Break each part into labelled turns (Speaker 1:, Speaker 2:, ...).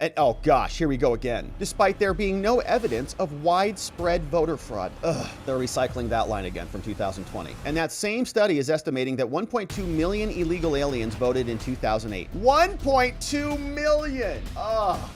Speaker 1: And oh gosh, here we go again. Despite there being no evidence of widespread voter fraud. They're recycling that line again from 2020. And that same study is estimating that 1.2 million illegal aliens voted in 2008. 1.2 million!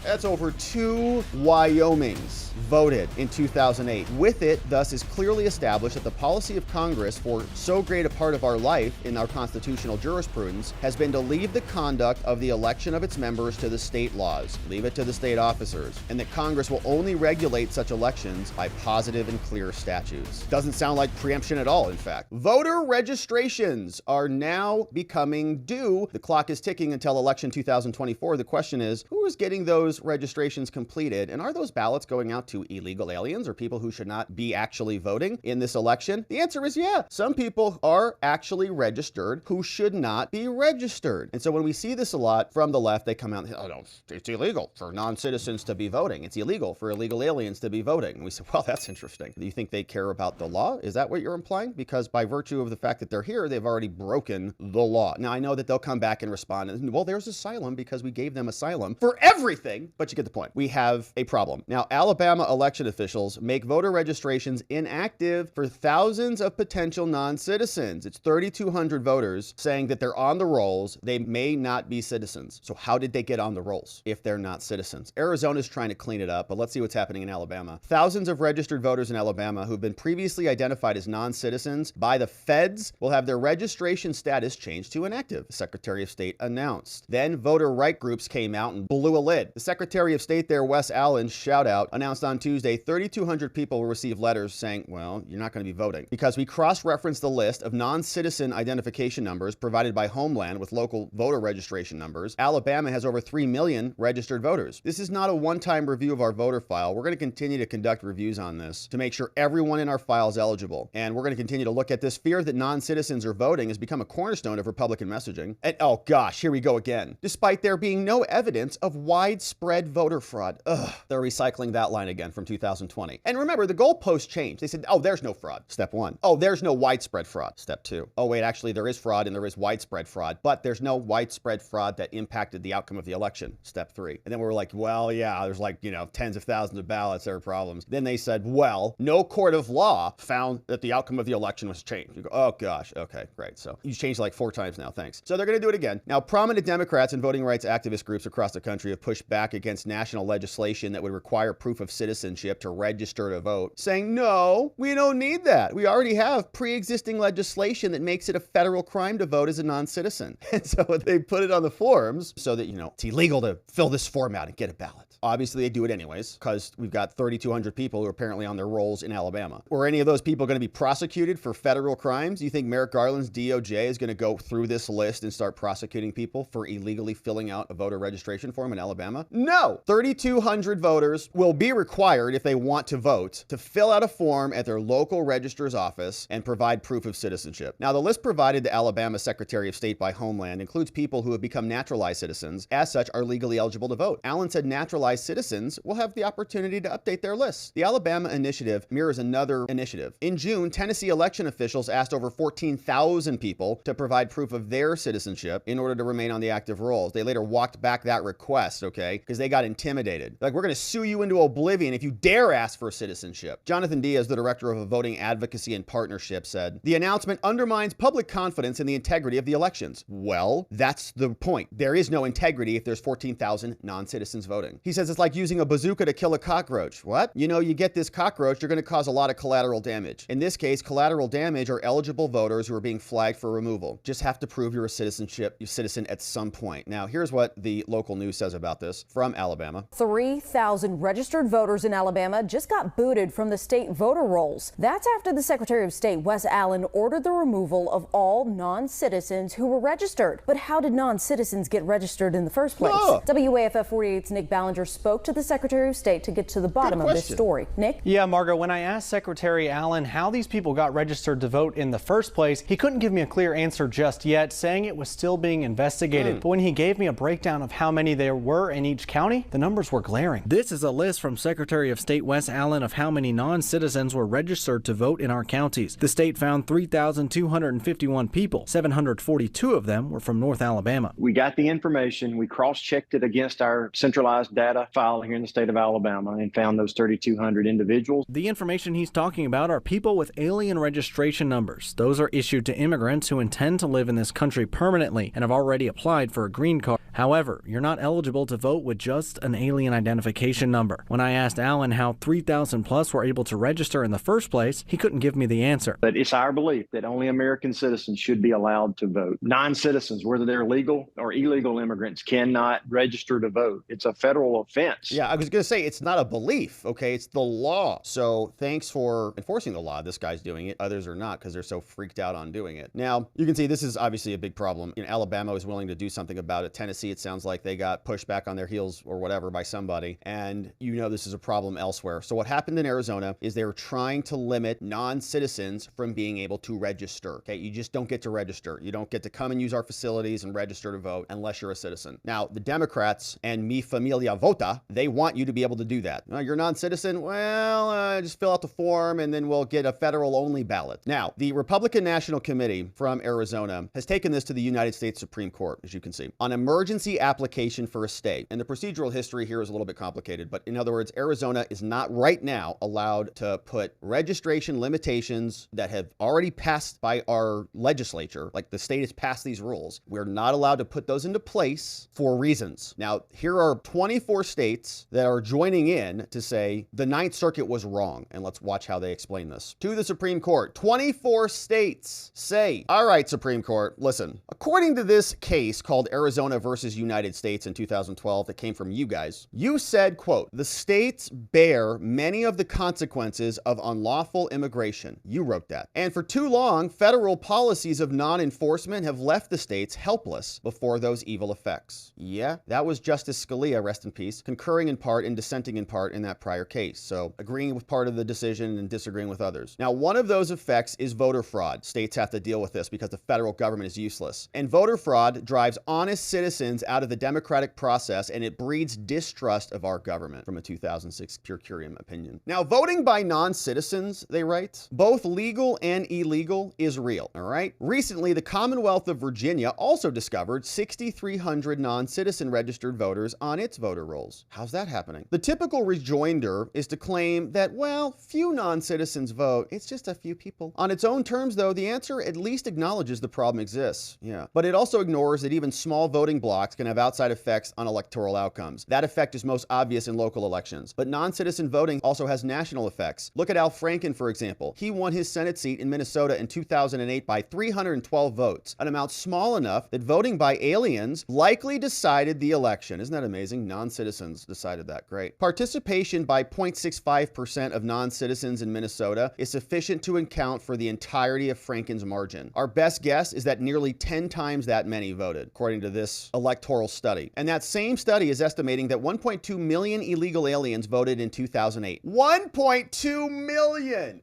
Speaker 1: That's over 2 Wyomings voted in 2008. With it, thus, is clearly established that the policy of Congress for so great a part of our life in our constitutional jurisprudence has been to leave the conduct of the election of its members to the state laws. Leave it to the state officers, and that Congress will only regulate such elections by positive and clear statutes. Doesn't sound like preemption at all, in fact. Voter registrations are now becoming due. The clock is ticking until election 2024. The question is, who is getting those registrations completed, and are those ballots going out to illegal aliens or people who should not be actually voting in this election? The answer is yeah. Some people are actually registered who should not be registered. And so when we see this a lot from the left, they come out and say, oh no, it's illegal for non-citizens to be voting. It's illegal for illegal aliens to be voting. And we say, well, that's interesting. Do you think they care about the law? Is that what you're implying? Because by virtue of the fact that they're here, they've already broken the law. Now, I know that they'll come back and respond, and, well, there's asylum because we gave them asylum for everything, but you get the point. We have a problem. Now, Alabama election officials make voter registrations inactive for thousands of potential non-citizens. It's 3,200 voters saying that they're on the rolls. They may not be citizens. So how did they get on the rolls if they're not citizens? Arizona's trying to clean it up, but let's see what's happening in Alabama. Thousands of registered voters in Alabama who've been previously identified as non-citizens by the feds will have their registration status changed to inactive, the Secretary of State announced. Then voter right groups came out and blew a lid. The Secretary of State there, Wes Allen, shout out, announced on Tuesday 3,200 people will receive letters saying, well, you're not going to be voting because we cross-referenced the list of non-citizen identification numbers provided by Homeland with local voter registration numbers. Alabama has over 3 million registered voters. This is not a one-time review of our voter file. We're going to continue to conduct reviews on this to make sure everyone in our file is eligible. And we're going to continue to look at this. Fear that non-citizens are voting has become a cornerstone of Republican messaging. And oh gosh, here we go again. Despite there being no evidence of widespread voter fraud. They're recycling that line again from 2020. And remember, the goalposts changed. They said, oh, there's no fraud. Step 1. Oh, there's no widespread fraud. Step 2. Oh, wait, actually, there is fraud and there is widespread fraud, but there's no widespread fraud that impacted the outcome of the election. Step 3. And then we were like, well, yeah, there's like, tens of thousands of ballots. There are problems. Then they said, well, no court of law found that the outcome of the election was changed. You go, oh gosh, okay, great. So you changed like 4 times now, thanks. So they're going to do it again. Now, prominent Democrats and voting rights activist groups across the country have pushed back against national legislation that would require proof of citizenship to register to vote, saying, no, we don't need that. We already have pre-existing legislation that makes it a federal crime to vote as a non-citizen. And so they put it on the forms so that, it's illegal to fill this form out and get a ballot. Obviously, they do it anyways because we've got 3,200 people who are apparently on their rolls in Alabama. Were any of those people going to be prosecuted for federal crimes? You think Merrick Garland's DOJ is going to go through this list and start prosecuting people for illegally filling out a voter registration form in Alabama? No! 3,200 voters will be required, if they want to vote, to fill out a form at their local registrar's office and provide proof of citizenship. Now, the list provided to Alabama Secretary of State by Homeland includes people who have become naturalized citizens, as such are legally eligible to vote. Allen said naturalized citizens will have the opportunity to update their lists. The Alabama initiative mirrors another initiative. In June, Tennessee election officials asked over 14,000 people to provide proof of their citizenship in order to remain on the active rolls. They later walked back that request, okay, because they got intimidated. Like, we're going to sue you into oblivion if you dare ask for citizenship. Jonathan Diaz, the director of a voting advocacy and partnership, said, the announcement undermines public confidence in the integrity of the elections. Well, that's the point. There is no integrity if there's 14,000 non-citizens voting. He says it's like using a bazooka to kill a cockroach. What? You get this cockroach, you're going to cause a lot of collateral damage. In this case, collateral damage are eligible voters who are being flagged for removal. Just have to prove you're a citizen at some point. Now, here's what the local news says about this from Alabama.
Speaker 2: 3,000 registered voters in Alabama just got booted from the state voter rolls. That's after the Secretary of State, Wes Allen, ordered the removal of all non-citizens who were registered. But how did non-citizens get registered in the first place? WAFF 48's Nick Ballinger spoke to the Secretary of State to get to the bottom of this story. Nick?
Speaker 3: Yeah, Margo, when I asked Secretary Allen how these people got registered to vote in the first place, he couldn't give me a clear answer just yet, saying it was still being investigated. But when he gave me a breakdown of how many there were in each county, the numbers were glaring. This is a list from Secretary of State Wes Allen of how many non-citizens were registered to vote in our counties. The state found 3,251 people. 742 of them were from North Alabama.
Speaker 4: We got the information. We cross-checked it against our centralized data file here in the state of Alabama and found those 3,200 individuals.
Speaker 3: The information he's talking about are people with alien registration numbers. Those are issued to immigrants who intend to live in this country permanently and have already applied for a green card. However, you're not eligible to vote with just an alien identification number. When I asked Allen how 3,000 plus were able to register in the first place, he couldn't give me the answer.
Speaker 4: But it's our belief that only American citizens should be allowed to vote. Non-citizens, whether they're legal or illegal immigrants, cannot register to vote. It's a federal offense.
Speaker 1: Yeah, I was going to say, it's not a belief, okay? It's the law. So thanks for enforcing the law. This guy's doing it. Others are not because they're so freaked out on doing it. Now, you can see this is obviously a big problem. Alabama was willing to do something about it. Tennessee, it sounds like they got pushed back on their heels or whatever by somebody. And this is a problem elsewhere. So what happened in Arizona is they were trying to limit non-citizens from being able to register. Okay, you just don't get to register. You don't get to come and use our facilities and register to vote unless you're a citizen. Now, the Democrats and Mi Familia Vota, they want you to be able to do that. You're a non-citizen? Well, just fill out the form and then we'll get a federal-only ballot. Now, the Republican National Committee from Arizona has taken this to the United States Supreme Court, as you can see, on emergency application for a stay. And the procedural history here is a little bit complicated, but in other words, Arizona is not right now allowed to put registration limitations that have already passed by our legislature, like the state has passed these rules. We're not allowed to put those into place for reasons. Now, here are 24 states that are joining in to say the Ninth Circuit was wrong. And let's watch how they explain this to the Supreme Court. 24 states say, all right, Supreme Court, listen, according to this case called Arizona versus United States in 2012 that came from you guys, you said, quote, the states bear many of the consequences of unlawful immigration. You wrote that. And for too long, federal policies of non-enforcement have left the states helpless before those evil effects. Yeah, that was Justice Scalia, rest in peace, concurring in part and dissenting in part in that prior case. So agreeing with part of the decision and disagreeing with others. Now, one of those effects is voter fraud. States have to deal with this because the federal government is useless. And voter fraud drives honest citizens out of the democratic process and it breeds distrust of our government, from a 2006 Per Curiam opinion. Now, voting by non-citizens, they write, both legal and illegal, is real, all right? Recently, the Commonwealth of Virginia also discovered 6,300 non-citizen registered voters on its voter rolls. How's that happening? The typical rejoinder is to claim that, well, few non-citizens vote. It's just a few people. On its own terms, though, the answer at least acknowledges the problem exists. Yeah. But it also ignores that even small voting blocks can have outside effects on electoral outcomes. That effect is most obvious in local elections. But non-citizen voting also has national effects. Look at Al Franken, for example. He won his Senate seat in Minnesota in 2008 by 312 votes, an amount small enough that voting by aliens likely decided the election. Isn't that amazing? Non-citizens decided that. Great. Participation by 0.65% of non-citizens in Minnesota is sufficient to account for the entirety of Franken's margin. Our best guess is that nearly 10 times that many voted, according to this electoral study. And that same study is estimating that 1.2 million illegal aliens voted in 2008. 1.2 million!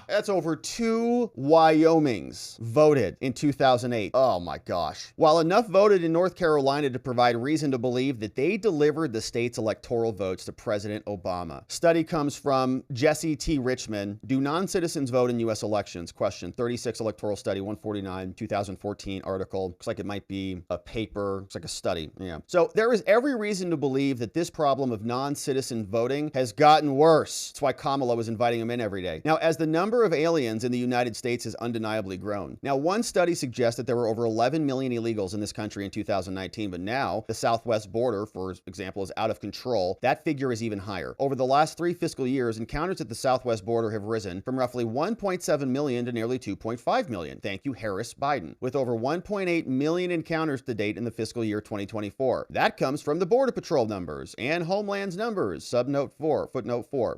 Speaker 1: That's over 2 Wyomings voted in 2008. Oh my gosh. While enough voted in North Carolina to provide reason to believe that they delivered the state's electoral votes to President Obama. Study comes from Jesse T. Richmond. Do non-citizens vote in U.S. elections? Question 36 electoral study 149 2014 article. Looks like it might be a paper. Looks like a study. Yeah. So there is every reason to believe that this problem of non-citizen voting has gotten worse. That's why Kamala was inviting him in every day. Now, as the number of aliens in the United States has undeniably grown. Now, one study suggests that there were over 11 million illegals in this country in 2019, but now the southwest border, for example, is out of control. That figure is even higher. Over the last 3 fiscal years, encounters at the southwest border have risen from roughly 1.7 million to nearly 2.5 million. Thank you, Harris Biden. With over 1.8 million encounters to date in the fiscal fiscal year 2024. That comes from the Border Patrol numbers and Homeland's numbers, footnote 4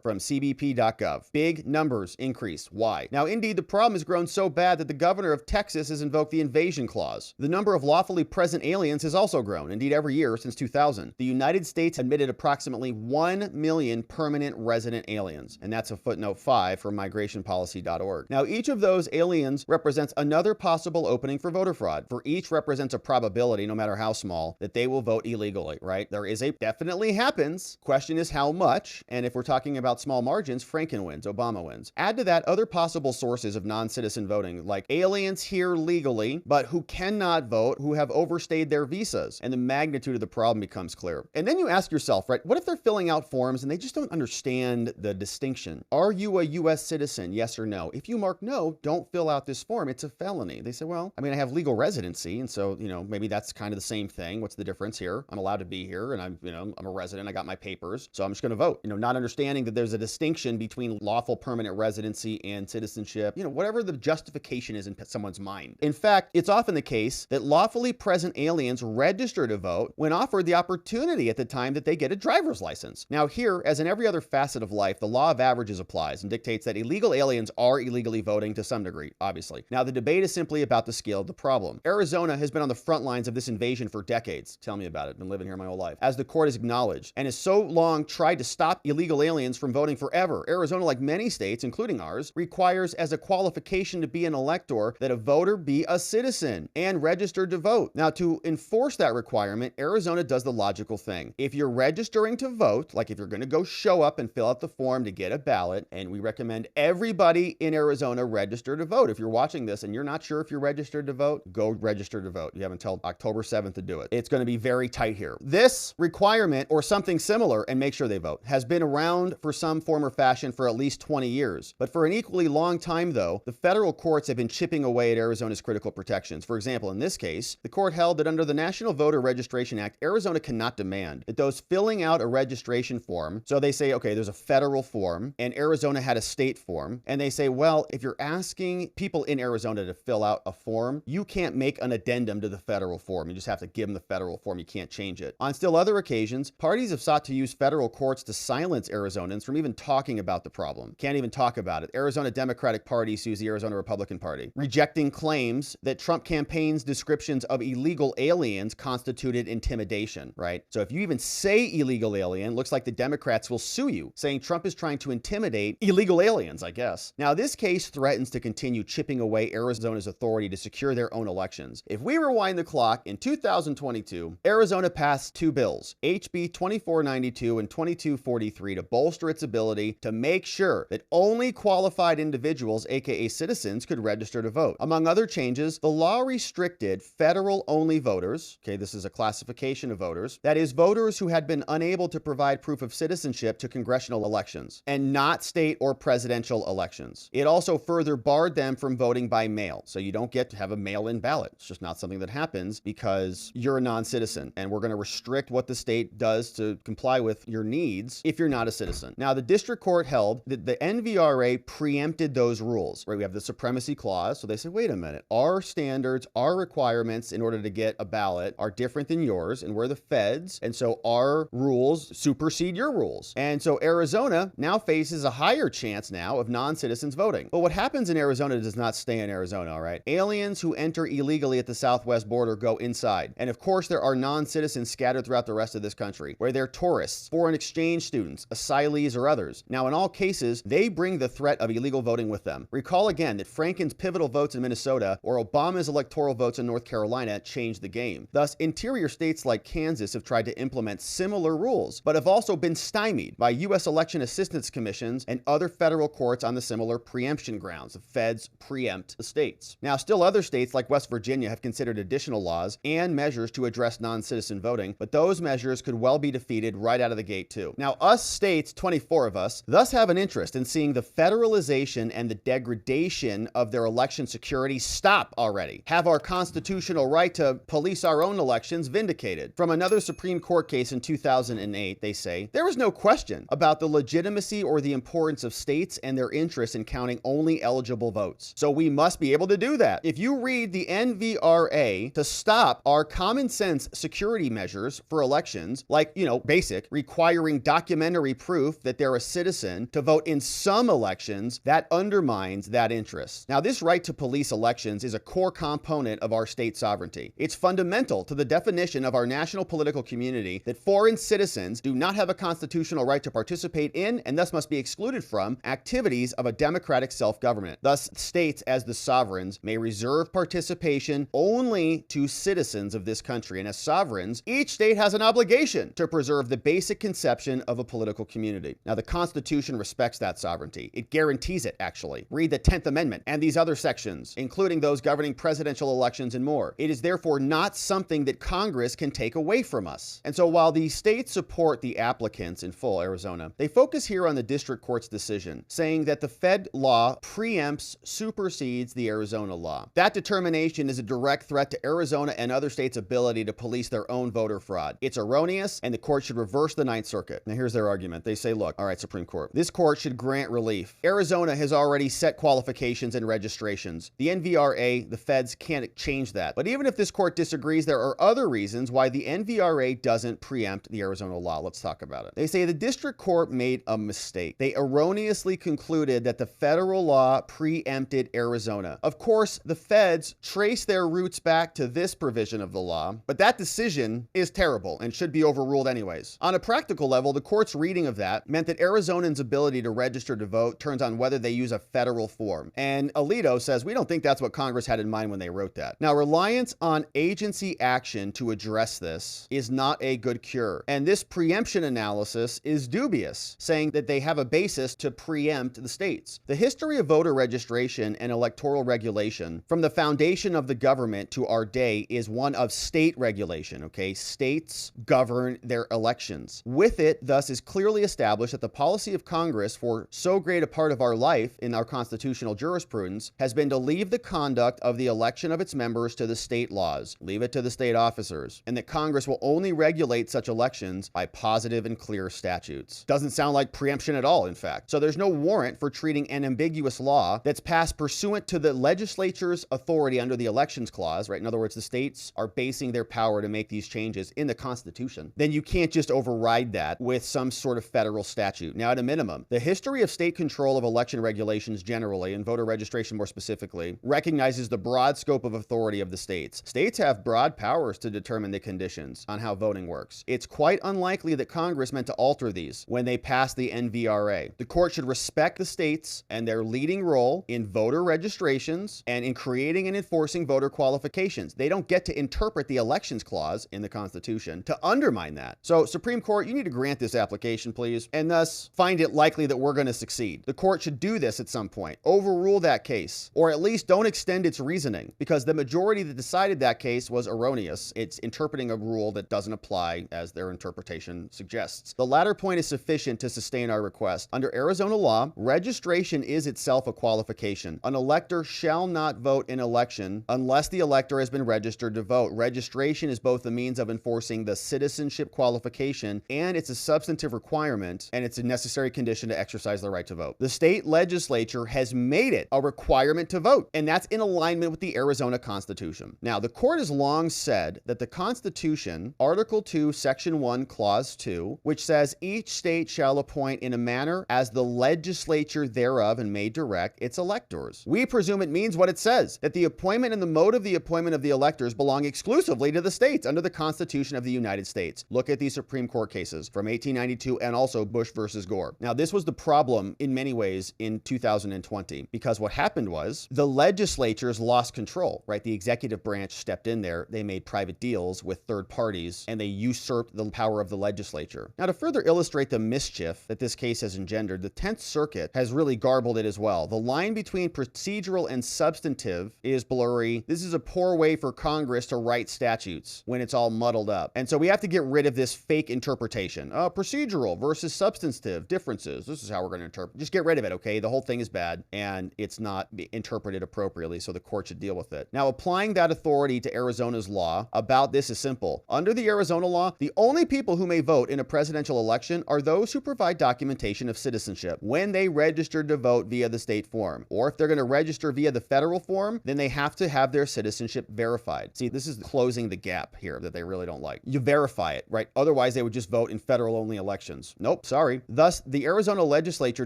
Speaker 1: from cbp.gov. Big numbers increase. Why? Now, indeed, the problem has grown so bad that the governor of Texas has invoked the invasion clause. The number of lawfully present aliens has also grown, indeed every year since 2000. The United States admitted approximately 1 million permanent resident aliens, and that's a footnote 5 from migrationpolicy.org. Now, each of those aliens represents another possible opening for voter fraud. For each represents a probability, no matter how small, that they will vote illegally, right? There is a definitely happens. Question is how much, and if we're talking about small margins, Franken wins, Obama wins. Add to that other possible sources of non-citizen voting, like aliens here legally, but who cannot vote, who have overstayed their visas, and the magnitude of the problem becomes clear. And then you ask yourself, right, what if they're filling out forms and they just don't understand the distinction? Are you a U.S. citizen, yes or no? If you mark no, don't fill out this form. It's a felony. They say, well, I mean, I have legal residency, and so, maybe that's kind of the same thing. What's the difference here? I'm allowed to be here, and I'm a resident. I got my papers, so I'm just going to vote. Not understanding that there's a distinction between lawful permanent residency and citizenship, whatever the justification is in someone's mind. In fact, it's often the case that lawfully present aliens register to vote when offered the opportunity at the time that they get a driver's license. Now here, as in every other facet of life, the law of averages applies and dictates that illegal aliens are illegally voting to some degree, obviously. Now the debate is simply about the scale of the problem. Arizona has been on the front lines of this invasion for decades. Tell me about it. I've been living here my whole life. As the court has acknowledged, and has so long tried to stop illegal aliens from voting forever. Arizona, like many states, including ours, requires as a qualification to be an elector that a voter be a citizen and registered to vote. Now, to enforce that requirement, Arizona does the logical thing. If you're registering to vote, like if you're going to go show up and fill out the form to get a ballot, and we recommend everybody in Arizona register to vote. If you're watching this and you're not sure if you're registered to vote, go register to vote. You have until October 7th to do it. It's going to be very tight here. This requirement, or something similar, and make sure they vote, has been around for some form or fashion for at least 20 years. But for an equally long time, though, the federal courts have been chipping away at Arizona's critical protections. For example, in this case, the court held that under the National Voter Registration Act, Arizona cannot demand that those filling out a registration form, so they say, okay, there's a federal form, and Arizona had a state form, and they say, well, if you're asking people in Arizona to fill out a form, you can't make an addendum to the federal form. You just have to give them the federal form. You can't change it. On still other occasions, parties have sought to use federal courts to silence Arizonans from even talking about the problem. Can't even talk about it. Arizona Democratic Party sues the Arizona Republican Party, rejecting claims that Trump campaign's descriptions of illegal aliens constituted intimidation, right? So if you even say illegal alien, looks like the Democrats will sue you, saying Trump is trying to intimidate illegal aliens, I guess. Now, this case threatens to continue chipping away Arizona's authority to secure their own elections. If we rewind the clock, in 2022, Arizona passed two bills, HB 2492 and 2243, to bolster its ability to make sure that only qualified individuals, aka citizens, could register to vote. Among other changes, the law restricted federal-only voters, okay, this is a classification of voters, that is, voters who had been unable to provide proof of citizenship to congressional elections, and not state or presidential elections. It also further barred them from voting by mail, so you don't get to have a mail-in ballot. It's just not something that happens because you're a non-citizen, and we're going to restrict what the state does to comply with your needs if you're not a citizen. Now, the district court held that the NVRA preempted those rules, right? We have the supremacy clause, so they said, wait a minute, our standards, our requirements in order to get a ballot are different than yours, and we're the feds, and so our rules supersede your rules. And so Arizona now faces a higher chance now of non-citizens voting. But what happens in Arizona does not stay in Arizona, all right? Aliens who enter illegally at the southwest border go inside. And of course, there are non-citizens scattered throughout the rest of this country, where they're tourists, foreign exchange students, asylees, or others. Now, in all cases, they bring the threat of illegal voting with them. Recall again that Franken's pivotal votes in Minnesota or Obama's electoral votes in North Carolina changed the game. Thus, interior states like Kansas have tried to implement similar rules, but have also been stymied by U.S. election assistance commissions and other federal courts on the similar preemption grounds. The feds preempt the states. Now, still other states like West Virginia have considered additional laws and measures to address non-citizen voting, but those measures could well be defeated right out of the gate too. Now, us states, 24 of us, thus have an interest in seeing the federalization and the degradation of their election security stop already. Have our constitutional right to police our own elections vindicated. From another Supreme Court case in 2008, they say, there is no question about the legitimacy or the importance of states and their interest in counting only eligible votes. So we must be able to do that. If you read the NVRA to stop our common sense security measures for elections, like, basic, requiring documentary proof that they're a citizen to vote in some elections, that undermines that interest. Now, this right to police elections is a core component of our state sovereignty. It's fundamental to the definition of our national political community that foreign citizens do not have a constitutional right to participate in, and thus must be excluded from, activities of a democratic self-government. Thus, states, as the sovereigns, may reserve participation only to citizens of this country. And as sovereigns, each state has an obligation to preserve the basic conception of a political community. Now, the Constitution respects that sovereignty. It guarantees it, actually. Read the 10th Amendment and these other sections, including those governing presidential elections and more. It is therefore not something that Congress can take away from us. And so while the states support the applicants in full, Arizona, they focus here on the district court's decision, saying that the Fed law preempts, supersedes the Arizona law. That determination is a direct threat to Arizona and other states' ability to police their own voter fraud. It's erroneous, and the court should reverse the Ninth Circuit. Now, here's their argument. They say, look, all right, Supreme Court, this court should grant relief. Arizona has already set qualifications and registrations. The NVRA, the feds, can't change that. But even if this court disagrees, there are other reasons why the NVRA doesn't preempt the Arizona law. Let's talk about it. They say the district court made a mistake. They erroneously concluded that the federal law preempted Arizona. Of course, the feds trace their roots back to this provision of the law, but that decision is terrible and should be overruled anyways. On a practical level, the court's reading of that meant that Arizonans' ability to register to vote turns on whether they use a federal form. And Alito says, we don't think that's what Congress had in mind when they wrote that. Now, reliance on agency action to address this is not a good cure. And this preemption analysis is dubious, saying that they have a basis to preempt the states. The history of voter registration and electoral regulation from the foundation of the government to our day is one of state regulation, okay? States govern their elections. With it, thus, is clearly established that the policy of Congress for so great a part of our life in our constitutional jurisprudence has been to leave the conduct of the election of its members to the state laws, leave it to the state officers, and that Congress will only regulate such elections by positive and clear statutes. Doesn't sound like preemption at all, in fact. So there's no warrant for treating an ambiguous law that's passed pursuant to the legislature's authority under the Elections Clause, right? In other words, the states are basing their power to make these changes in the Constitution. Then you can't just override that with some sort of federal statute. Now, at a minimum, the history of state control of election regulations generally, and voter registration more specifically, recognizes the broad scope of authority of the states. States have broad powers to determine the conditions on how voting works. It's quite unlikely that Congress meant to alter these when they passed the NVRA. The court should respect the states and their leading role in voter registrations and in creating and enforcing voter qualifications. They don't get to interpret the Elections Clause in the Constitution to undermine that. So, Supreme Court, you need to grant this application, please, and thus find it likely that we're going to succeed. The court should do this at some point. Overrule that case, or at least don't extend its reasoning, because the majority that decided that case was erroneous. It's interpreting a rule that doesn't apply as their interpretation suggests. The latter point is sufficient to sustain our request. Under Arizona law, registration is itself a qualification. An elector shall not vote in election unless the elector has been registered to vote. Registration is both a means of enforcing the citizenship qualification, and it's a substantive requirement, and it's a necessary condition to exercise the right to vote. The state legislature has made it a requirement to vote, and that's in alignment with the Arizona Constitution. Now, the court has long said that the Constitution, Article 2, Section 1, Clause 2, which says each state shall appoint in a manner as the legislature thereof and may direct its electors. We presume it means what it says, that the appointment and the mode of the appointment of the electors belong exclusively to the states under the Constitution of the United States. Look at these Supreme Court cases from 1892 and also Bush versus Gore. Now, this was the problem in many ways in 2020, because what happened was the legislatures lost control, right? The executive branch stepped in there. They made private deals with third parties, and they usurped the power of the legislature. Now, to further illustrate the mischief that this case has engendered, the 10th Circuit has really garbled it as well. The line between procedural and substantive is blurry. This is a poor way for Congress to write statutes when it's all muddled up. And so we have to get rid of this fake interpretation. Procedural versus substantive differences. This is how we're going to interpret. Just get rid of it, okay? The whole thing is bad, and it's not interpreted appropriately, so the court should deal with it. Now, applying that authority to Arizona's law about this is simple. Under the Arizona law, the only people who may vote in a presidential election are those who provide documentation of citizenship when they registered to vote via the state form. Or if they're going to register via the federal form, then they have to have their citizenship verified. See, this is closing the gap here that they really don't like. You verify it, right? Otherwise, they would just vote in federal-only elections. Nope, sorry. Thus, the Arizona legislature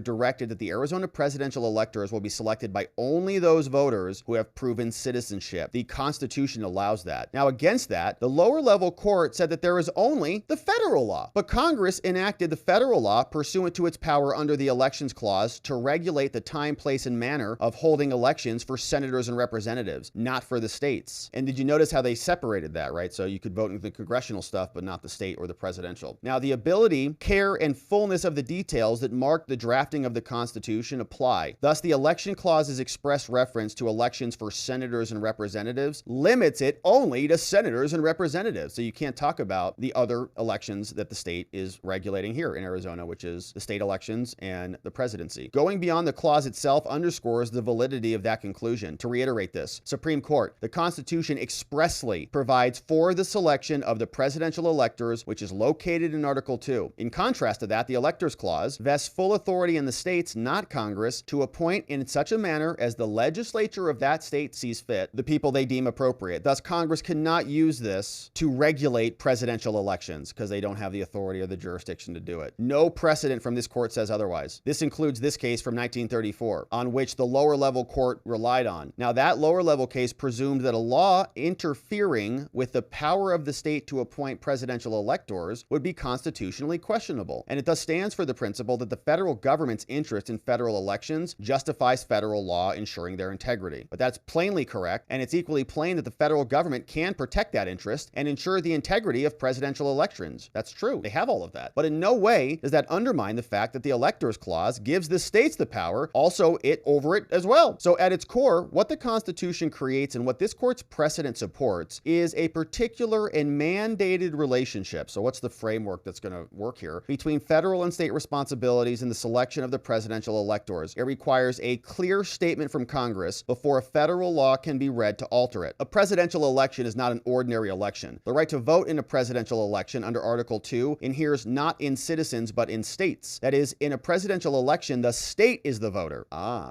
Speaker 1: directed that the Arizona presidential electors will be selected by only those voters who have proven citizenship. The Constitution allows that. Now, against that, the lower level court said that there is only the federal law. But Congress enacted the federal law pursuant to its power under the Elections Clause to regulate the time, place, and manner of holding elections for senators and representatives, not for the states. And did you notice how they separated that, right? So you could vote in the congressional stuff, but not the state or the presidential. Now, the ability, care, and fullness of the details that mark the drafting of the Constitution apply. Thus, the Election Clause's express reference to elections for senators and representatives limits it only to senators and representatives. So you can't talk about the other elections that the state is regulating here in Arizona, which is the state elections and the presidency. Going beyond the clause itself underscores the validity of that conclusion. To reiterate this, Supreme Court, the Constitution expressly provides for the selection of the presidential electors, which is located in Article 2. In contrast to that, the Electors Clause vests full authority in the states, not Congress, to appoint in such a manner as the legislature of that state sees fit the people they deem appropriate. Thus, Congress cannot use this to regulate presidential elections because they don't have the authority or the jurisdiction to do it. No precedent from this court says otherwise. This includes this case from 1934, on which the lower level court relied on. Now, that lower level case presumed that a law interfering with the power of the state to appoint presidential electors would be constitutionally questionable. And it thus stands for the principle that the federal government's interest in federal elections justifies federal law ensuring their integrity. But that's plainly correct, and it's equally plain that the federal government can protect that interest and ensure the integrity of presidential elections. That's true. They have all of that. But in no way does that undermine the fact that the Electors Clause gives the states the power, also it over it as well. So at its core, what the Constitution creates and what this court's precedent supports is a particular and mandated relationship. So what's the framework that's going to work here? Between federal and state responsibilities in the selection of the presidential electors. It requires a clear statement from Congress before a federal law can be read to alter it. A presidential election is not an ordinary election. The right to vote in a presidential election under Article 2 inheres not in citizens but in states. That is, in a presidential election, the state is the voter.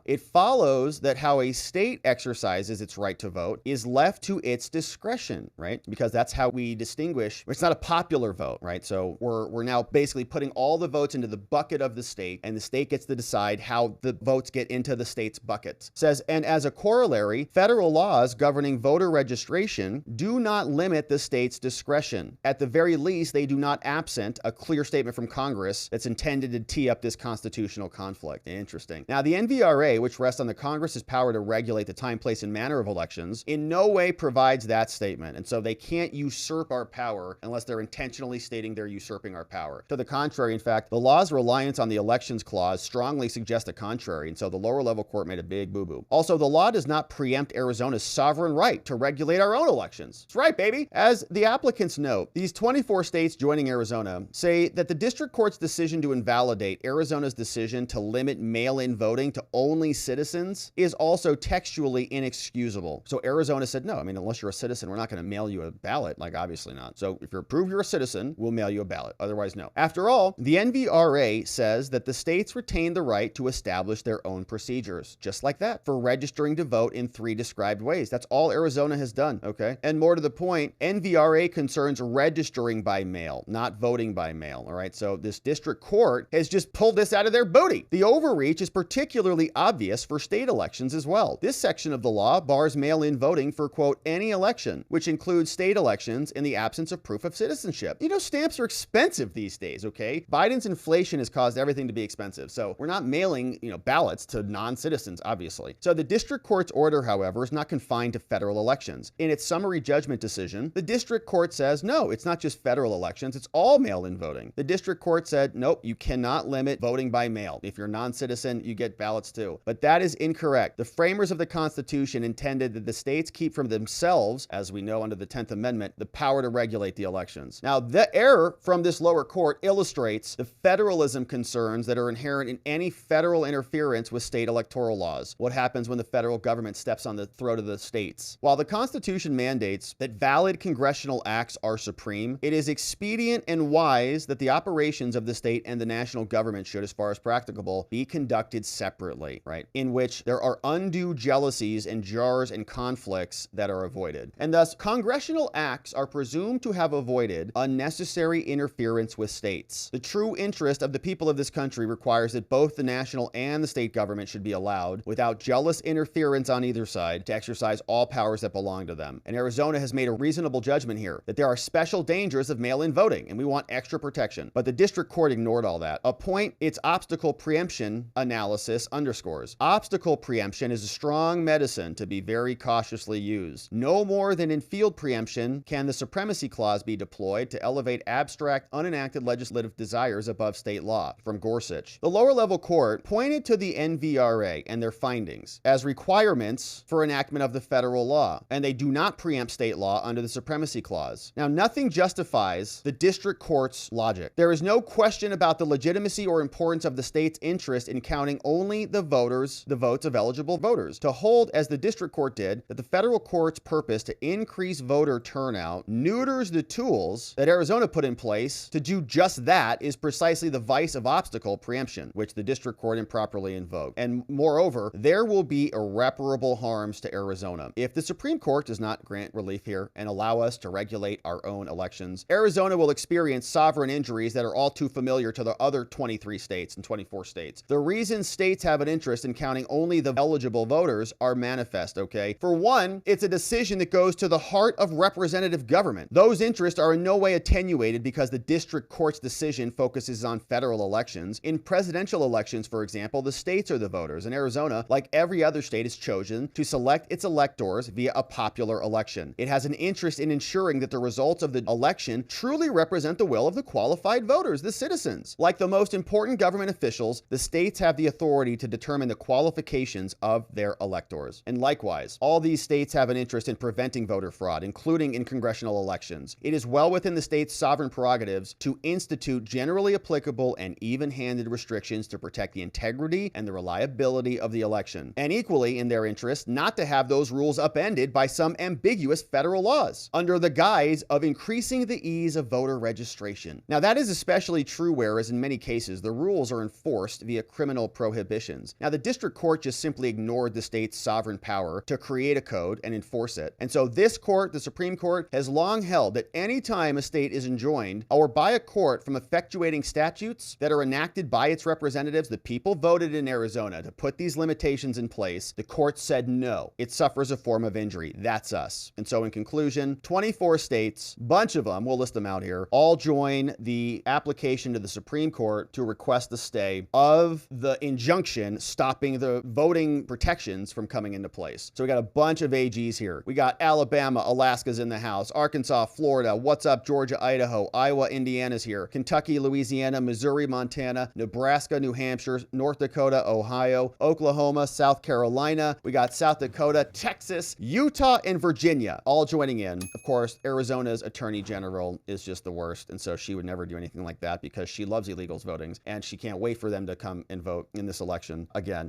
Speaker 1: It follows that how a state exercises its right to vote is left to its discretion, right? Because that's how we distinguish. It's not a popular vote, right? So we're now basically putting all the votes into the bucket of the state, and the state gets to decide how the votes get into the state's bucket. It says, and as a corollary, federal laws governing voter registration do not limit the state's discretion. At the very least, they do not absent a clear statement from Congress that's intended to tee up this constitutional conflict. Interesting. Now, the NVRA, which rests on the Congress's power to regulate the time, place, and manner of elections, in no way provides that statement. And so they can't usurp our power unless they're intentionally stating they're usurping our power. To the contrary, in fact, the law's reliance on the Elections Clause strongly suggests the contrary. And so the lower level court made a big boo-boo. Also, the law does not preempt Arizona's sovereign right to regulate our own elections. That's right, baby. As the applicants note, these 24 states joining Arizona say that the district court's decision to invalidate Arizona's decision to limit mail-in voting to only citizens is also textually inexcusable. So Arizona said, no, I mean, unless you're a citizen, we're not going to mail you a ballot. Like, obviously not. So if you prove you're a citizen, we'll mail you a ballot. Otherwise, no. After all, the NVRA says that the states retain the right to establish their own procedures, just like that, for registering to vote in 3 described ways. That's all Arizona has done, okay? And more to the point, NVRA concerns registering by mail, not voting by mail, all right? So this district court has just pulled this out of their booty. The overreach is particularly obvious for state elections as well. This section of the law bars mail-in voting for, quote, any election, which includes state elections in the absence of proof of citizenship. You know, stamps are expensive these days, okay? Biden's inflation has caused everything to be expensive. So we're not mailing, ballots to non-citizens, obviously. So the district court's order, however, is not confined to federal elections. In its summary judgment decision, the district court says, no, it's not just federal elections, it's all mail-in voting. The district court said, nope, you cannot limit voting by mail. If you're a non-citizen, you get ballots too. But that is incorrect. The framers of the Constitution intended that the states keep from themselves, as we know under the 10th Amendment, the power to regulate the elections. Now, the error from this lower court illustrates the federalism concerns that are inherent in any federal interference with state electoral laws. What happens when the federal government steps on the throat of the states? While the Constitution mandates that valid congressional acts are supreme, it is expedient and wise that the operations of the state and the national government should, as far as practicable, be conducted separately, right? In which there are undue jealousies and jars and conflicts that are avoided. And thus congressional acts are presumed to have avoided unnecessary interference with states. The true interest of the people of this country requires that both the national and the state government should be allowed, without jealous interference on either side, to exercise all powers that belong to them. And Arizona has made a reasonable judgment here that there are special dangers of mail-in voting, and we want extra protection. But the district court ignored all that. A point its obstacle preemption analysis underscores. Obstacle preemption is a strong medicine to be very cautiously used. No more than in field preemption can the Supremacy Clause be deployed to elevate abstract, unenacted legislative desires above state law. From Gorsuch. The lower level court pointed to the NVRA and their findings as requirements for enactment of the federal law, and they do not preempt state law under the Supremacy Clause. Now, nothing justifies the district court's logic. There is no question about the legitimacy or importance of the state's interest in counting only the votes of eligible voters. To hold, as the district court did, that the federal court's purpose to increase voter turnout neuters the tools that Arizona put in place to do just that is precisely the vice of obstacle preemption, which the district court improperly invoked. And moreover, there will be irreparable harms to Arizona. If the Supreme Court does not grant relief here and allow us to regulate our own elections, Arizona will experience sovereign injuries that are all too familiar to the other 23 states and 24 states. The reasons states have an interest in counting only the eligible voters are manifest, okay? For one, it's a decision that goes to the heart of representative government. Those interests are in no way attenuated because the district court's decision focuses on federal elections. In presidential elections, for example, the states are the voters, and Arizona, like every other state, is chosen to select its electors via a popular election. It has an interest in ensuring that the results of the election truly represent the will of the qualified voters, the citizens. Like the most important government officials, the states have the authority to determine the qualifications of their electors. And likewise, all these states have an interest in preventing voter fraud, including in congressional elections. It is well within the state's sovereign prerogatives to institute generally applicable and even-handed restrictions to protect the integrity and the reliability of the election. And equally in their interest, not to have those rules upended by some ambiguous federal laws under the guise of increasing the ease of voter registration. Now, that is especially true whereas in many cases the rules are enforced via criminal prohibitions. Now, the district court just simply ignored the state's sovereign power to create a code and enforce it. And so this court, the Supreme Court, has long held that any time a state is enjoined or by a court from effectuating statutes that are enacted by its representatives, the people voted in Arizona to put these limitations in place, the court said no, it suffers a form of injury. That's us. And so in conclusion, 24 states, bunch of them, we'll list them out here, all join the application to the Supreme Court to request the stay of the injunction stopping the voting protections from coming into place. So we got a bunch of AGs here. We got Alabama, Alaska's in the house, Arkansas, Florida, what's up, Georgia, Idaho, Iowa, Indiana's here, Kentucky, Louisiana, Missouri, Montana, Nebraska, New Hampshire, North Dakota, Ohio, Oklahoma, South Carolina. We got South Dakota, Texas, Utah, and Virginia all joining in. Of course, Arizona's attorney general is just the worst, and so she would never do anything like that because she loves illegals voting, and she can't wait for them to come and vote in this election again.